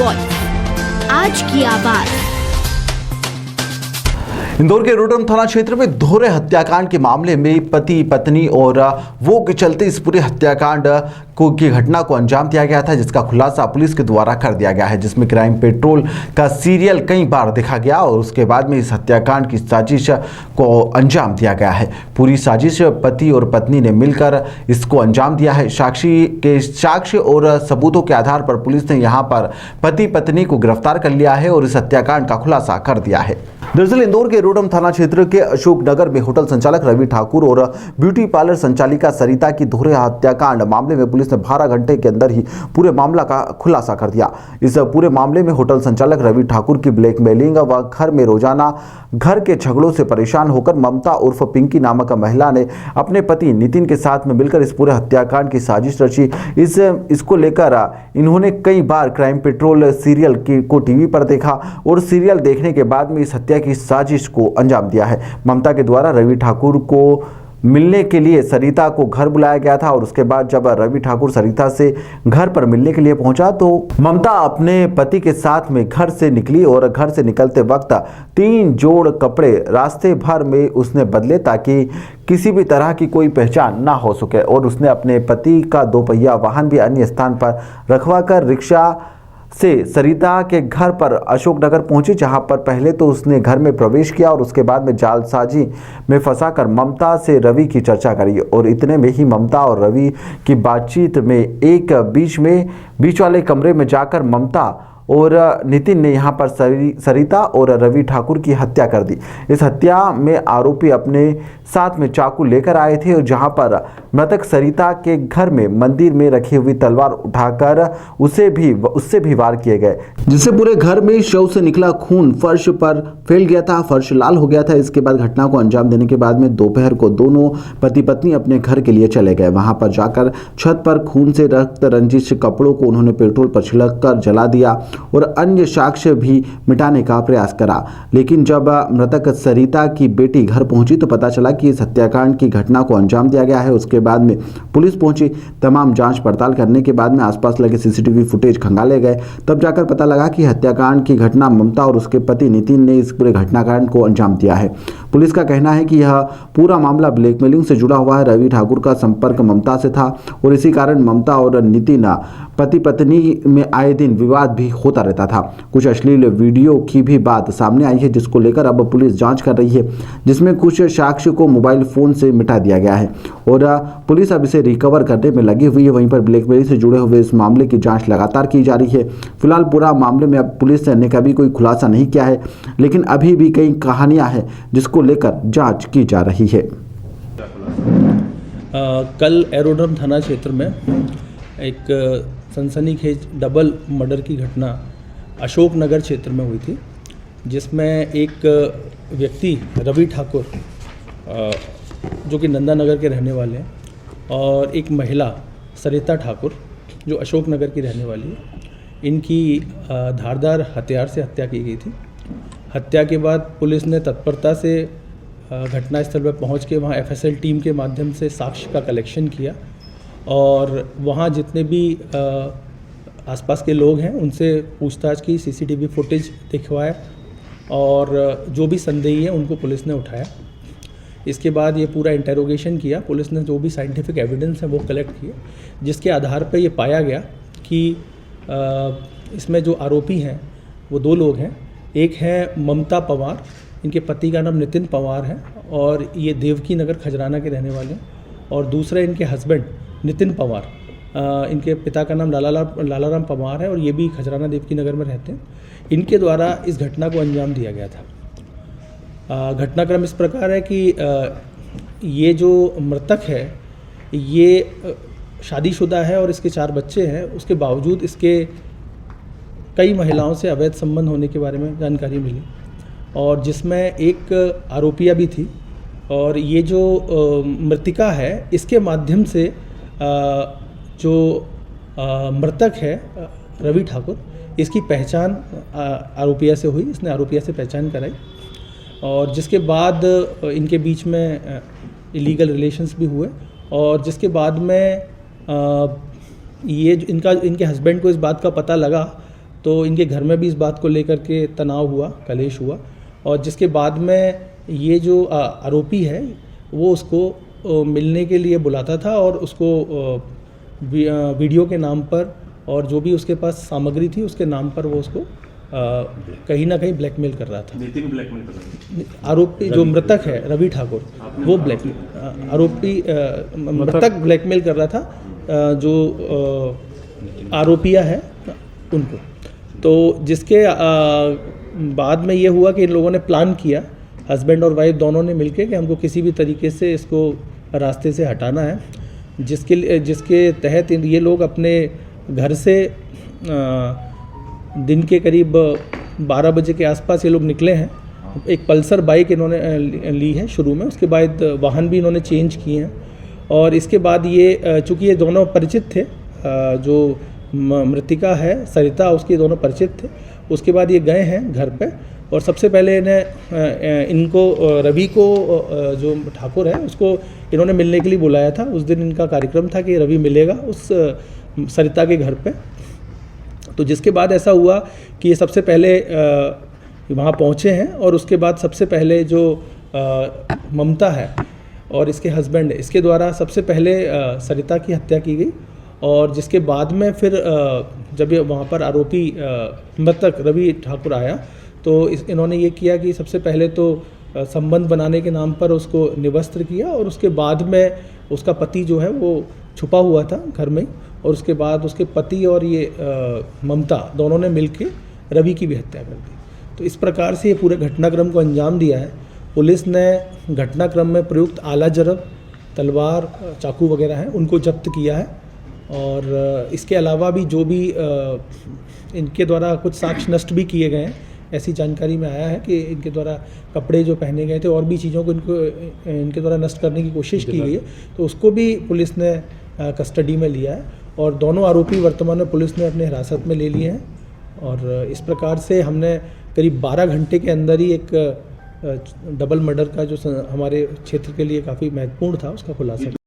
Voice, आज की आवाज। इंदौर के रोडम थाना क्षेत्र में दोहरे हत्याकांड के मामले में पति पत्नी और वो के चलते इस पूरे हत्याकांड की घटना को अंजाम दिया गया था, जिसका खुलासा पुलिस के द्वारा कर दिया गया है, जिसमें क्राइम पेट्रोल का सीरियल कई बार देखा गया और उसके बाद में इस हत्याकांड की साजिश को अंजाम दिया गया है। पूरी साजिश पति और पत्नी ने मिलकर इसको अंजाम दिया है। साक्ष्य और सबूतों के आधार पर पुलिस ने यहाँ पर पति पत्नी को गिरफ्तार कर लिया है और इस हत्याकांड का खुलासा कर दिया है। दरअसल इंदौर के रोडम थाना क्षेत्र के अशोकनगर में होटल संचालक रवि ठाकुर और ब्यूटी पार्लर संचालिका सरिता की दोहरे हत्याकांड मामले में पुलिस ने 12 घंटे के अंदर ही पूरे मामला का खुलासा कर दिया। इस पूरे मामले में होटल संचालक रवि ठाकुर की ब्लैकमेलिंग व घर में रोजाना घर के झगड़ों से परेशान होकर ममता उर्फ पिंकी नामक महिला ने अपने पति नितिन के साथ में मिलकर इस पूरे हत्याकांड की साजिश रची। इसको लेकर इन्होंने कई बार क्राइम पेट्रोल सीरियल को टीवी पर देखा और सीरियल देखने के बाद में इस हत्या की साजिश को अंजाम दिया है। ममता के द्वारा रवि ठाकुर को मिलने के लिए सरिता को घर बुलाया गया था और उसके बाद जब रवि ठाकुर सरिता से घर पर मिलने के लिए पहुंचा तो ममता अपने पति के साथ में घर से निकली और घर से निकलते वक्त 3 जोड़ कपड़े रास्ते भर में उसने बदले ताकि किसी भी तरह की कोई पहचान ना हो सके और उसने अपने पति का 2 पहिया वाहन भी अन्य स्थान पर रखवाकर रिक्शा से सरिता के घर पर अशोकनगर पहुंची, जहां पर पहले तो उसने घर में प्रवेश किया और उसके बाद में जालसाजी में फंसाकर ममता से रवि की चर्चा करी और इतने में ही ममता और रवि की बातचीत में एक बीच वाले कमरे में जाकर ममता और नितिन ने यहां पर सरिता और रवि ठाकुर की हत्या कर दी। इस हत्या में आरोपी अपने साथ में चाकू लेकर आए थे और जहां पर मृतक सरिता के घर में मंदिर में रखी हुई तलवार उठाकर उससे भी वार किए गए, जिससे पूरे घर में शव से निकला खून फर्श पर फैल गया था, फर्श लाल हो गया था। इसके बाद घटना को अंजाम देने के बाद में दोपहर को दोनों पति पत्नी अपने घर के लिए चले गए। वहां पर जाकर छत पर खून से रक्त रंजिश कपड़ों को उन्होंने पेट्रोल पर छिड़क कर जला दिया और अन्य साक्ष्य भी मिटाने का प्रयास करा। लेकिन जब मृतक सरिता की बेटी घर पहुंची तो पता चला कि इस हत्याकांड की घटना को अंजाम दिया गया है। उसके बाद में पुलिस पहुंची, तमाम जांच पड़ताल करने के बाद में आसपास लगे सीसीटीवी फुटेज खंगाले गए, तब जाकर पता लगा कि हत्याकांड की घटना ममता और उसके पति नितिन ने इस पूरे घटनाकांड को अंजाम दिया है। पुलिस का कहना है कि यह पूरा मामला ब्लैकमेलिंग से जुड़ा हुआ है। रवि ठाकुर का संपर्क ममता से था और इसी कारण ममता और नितिन पति पत्नी में आए दिन विवाद भी होता रहता था। कुछ अश्लील वीडियो की भी बात सामने आई है, जिसको लेकर अब पुलिस जांच कर रही है, जिसमें कुछ साक्ष्य को मोबाइल फोन से मिटा दिया गया है और पुलिस अब इसे रिकवर करने में लगी हुई है। वहीं पर ब्लैकमेलिंग से जुड़े हुए इस मामले की जांच लगातार की जा रही है। फिलहाल पूरा मामले में अब पुलिस ने कभी कोई खुलासा नहीं किया है, लेकिन अभी भी कई कहानियां हैं जिसको लेकर जांच की जा रही है। कल एरोड्रम थाना क्षेत्र में एक सनसनीखेज डबल मर्डर की घटना अशोकनगर क्षेत्र में हुई थी, जिसमें एक व्यक्ति रवि ठाकुर जो कि नंदानगर के रहने वाले हैं और एक महिला सरिता ठाकुर जो अशोकनगर की रहने वाली है, इनकी धारदार हथियार से हत्या की गई थी। हत्या के बाद पुलिस ने तत्परता से घटनास्थल पर पहुंच के वहां एफएसएल टीम के माध्यम से साक्ष्य का कलेक्शन किया और वहाँ जितने भी आसपास के लोग हैं उनसे पूछताछ की, सीसीटीवी फुटेज दिखवाया और जो भी संदेही है उनको पुलिस ने उठाया। इसके बाद ये पूरा इंटेरोगेशन किया। पुलिस ने जो भी साइंटिफिक एविडेंस है वो कलेक्ट किए, जिसके आधार पर ये पाया गया कि इसमें जो आरोपी हैं वो 2 लोग हैं। एक है ममता पवार, इनके पति का नाम नितिन पवार है और ये देवकी नगर खजराना के रहने वाले हैं, और दूसरा इनके हस्बैंड नितिन पवार, इनके पिता का नाम लालाराम पवार है और ये भी खजराना देवकी नगर में रहते हैं। इनके द्वारा इस घटना को अंजाम दिया गया था। घटनाक्रम इस प्रकार है कि ये जो मृतक है ये शादीशुदा है और इसके 4 बच्चे हैं। उसके बावजूद इसके कई महिलाओं से अवैध संबंध होने के बारे में जानकारी मिली और जिसमें एक आरोपिया भी थी और ये जो मृतिका है इसके माध्यम से जो मृतक है रवि ठाकुर, इसकी पहचान आरोपिया से हुई। इसने आरोपिया से पहचान कराई और जिसके बाद इनके बीच में इलीगल रिलेशंस भी हुए और जिसके बाद में ये इनके हस्बैंड को इस बात का पता लगा तो इनके घर में भी इस बात को लेकर के तनाव हुआ, कलेश हुआ, और जिसके बाद में ये जो आरोपी है वो उसको मिलने के लिए बुलाता था और उसको वीडियो के नाम पर और जो भी उसके पास सामग्री थी उसके नाम पर वो उसको कहीं ना कहीं ब्लैकमेल कर रहा था। ब्लैकमेल कर रहा था। आरोपी जो मृतक है रवि ठाकुर, वो ब्लैकमेल आरोपी मृतक ब्लैकमेल कर रहा था जो आरोपिया है उनको। तो जिसके बाद में ये हुआ कि इन लोगों ने प्लान किया, हस्बैंड और वाइफ दोनों ने मिलके, कि हमको किसी भी तरीके से इसको रास्ते से हटाना है, जिसके तहत ये लोग अपने घर से दिन के करीब 12 बजे के आसपास ये लोग निकले हैं। एक पल्सर बाइक इन्होंने ली है शुरू में, उसके बाद वाहन भी इन्होंने चेंज किए हैं, और इसके बाद ये चूँकि ये दोनों परिचित थे, जो मृतिका है सरिता, उसके दोनों परिचित थे। उसके बाद ये गए हैं घर पे, और सबसे पहले इनको रवि को जो ठाकुर है उसको इन्होंने मिलने के लिए बुलाया था। उस दिन इनका कार्यक्रम था कि रवि मिलेगा उस सरिता के घर पे। तो जिसके बाद ऐसा हुआ कि ये सबसे पहले वहाँ पहुँचे हैं, और उसके बाद सबसे पहले जो ममता है और इसके हस्बैंड है, इसके द्वारा सबसे पहले सरिता की हत्या की गई। और जिसके बाद में फिर जब ये वहाँ पर आरोपी मृतक रवि ठाकुर आया, तो इन्होंने ये किया कि सबसे पहले तो संबंध बनाने के नाम पर उसको निवस्त्र किया, और उसके बाद में उसका पति जो है वो छुपा हुआ था घर में, और उसके बाद उसके पति और ये ममता दोनों ने मिलके रवि की भी हत्या कर दी। तो इस प्रकार से ये पूरे घटनाक्रम को अंजाम दिया है। पुलिस ने घटनाक्रम में प्रयुक्त आला जरब, तलवार, चाकू वगैरह हैं उनको जब्त किया है, और इसके अलावा भी जो भी इनके द्वारा कुछ साक्ष्य नष्ट भी किए गए हैं। ऐसी जानकारी में आया है कि इनके द्वारा कपड़े जो पहने गए थे और भी चीज़ों को इनके द्वारा नष्ट करने की कोशिश की गई है, तो उसको भी पुलिस ने कस्टडी में लिया है, और दोनों आरोपी वर्तमान में पुलिस ने अपने हिरासत में ले लिए हैं। और इस प्रकार से हमने करीब 12 घंटे के अंदर ही एक डबल मर्डर का जो हमारे क्षेत्र के लिए काफ़ी महत्वपूर्ण था उसका खुलासा किया।